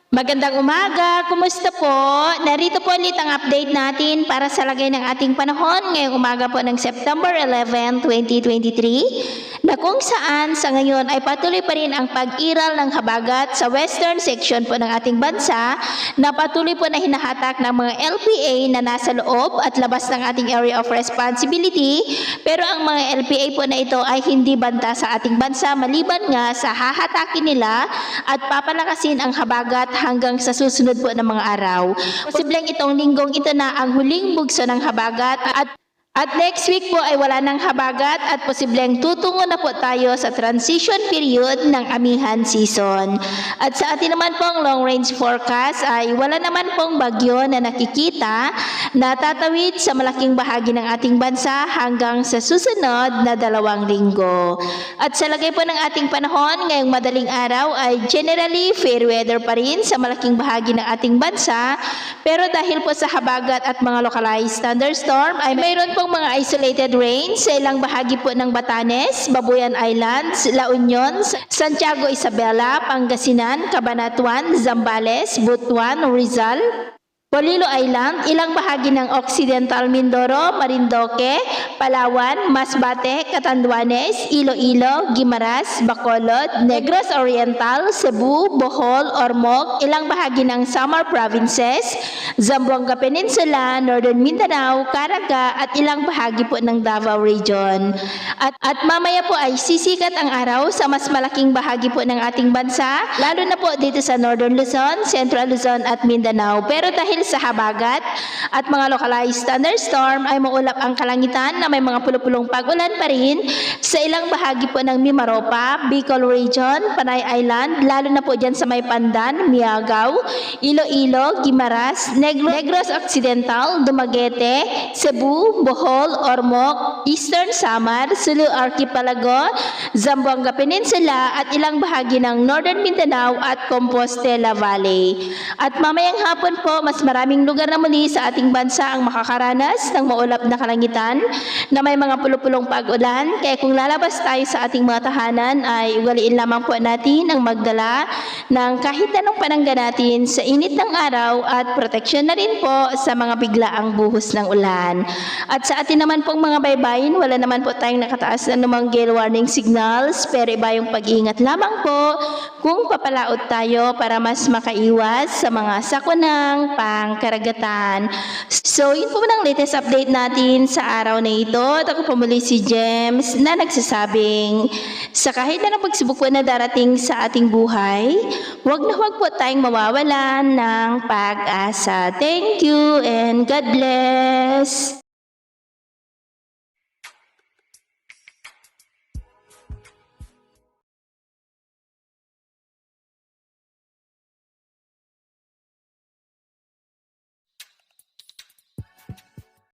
Magandang umaga, kumusta po? Narito po ulit ang update natin para sa lagay ng ating panahon ngayong umaga po ng September 11, 2023 na kung saan sa ngayon ay patuloy pa rin ang pag-iral ng habagat sa western section po ng ating bansa na patuloy po na hinahatak ng mga LPA na nasa loob at labas ng ating area of responsibility, pero ang mga LPA po na ito ay hindi banta sa ating bansa maliban nga sa hahatakin nila at papalakasin ang habagat hanggang sa susunod po ng mga araw. Posibleng itong linggong ito na ang huling bugso ng habagat at next week po ay wala ng habagat at posibleng tutungo na po tayo sa transition period ng amihan season. At sa atin naman pong long range forecast ay wala naman pong bagyo na nakikita na tatawid sa malaking bahagi ng ating bansa hanggang sa susunod na 2 linggo. At sa lagay po ng ating panahon ngayong madaling araw ay generally fair weather pa rin sa malaking bahagi ng ating bansa, pero dahil po sa habagat at mga localized thunderstorm ay mayroon pong mga isolated rain sa ilang bahagi po ng Batanes, Babuyan Islands, La Union, Santiago Isabela, Pangasinan, Cabanatuan, Zambales, Butuan, Rizal, Polillo Island, ilang bahagi ng Occidental Mindoro, Marinduque, Palawan, Masbate, Catanduanes, Iloilo, Guimaras, Bacolod, Negros Oriental, Cebu, Bohol, Ormoc, ilang bahagi ng Samar Provinces, Zamboanga Peninsula, Northern Mindanao, Caraga at ilang bahagi po ng Davao Region. At mamaya po ay sisikat ang araw sa mas malaking bahagi po ng ating bansa, lalo na po dito sa Northern Luzon, Central Luzon at Mindanao. Pero dahil sa habagat at mga localized thunderstorm ay maulap ang kalangitan na may mga pulupulong pag-ulan pa rin sa ilang bahagi po ng Mimaropa, Bicol Region, Panay Island, lalo na po dyan sa may Pandan, Miagao, Iloilo, Guimaras, Negros Occidental, Dumaguete, Cebu, Bohol, Ormoc, Eastern Samar, Sulu Archipelago, Zamboanga Peninsula at ilang bahagi ng Northern Mindanao at Compostela Valley. At mamayang hapon po, mas maraming lugar na muli sa ating bansa ang makakaranas ng maulap na kalangitan na may mga pulupulong pag-ulan. Kaya kung lalabas tayo sa ating mga tahanan ay ugaliin lamang po natin ang magdala ng kahit anong panangga natin sa init ng araw at proteksyon na rin po sa mga biglaang buhos ng ulan. At sa atin naman pong mga baybayin, wala naman po tayong nakataas na namang gale warning signals, pero iba yung pag-iingat lamang po kung papalaot tayo para mas makaiwas sa mga sakunang pangkaragatan. So, yun po ang latest update natin sa araw na ito. At ako po muli si James na nagsasabing sa kahit na pagsubok po na darating sa ating buhay, huwag na huwag po tayong mawawalan ng pag-asa. Thank you and God bless!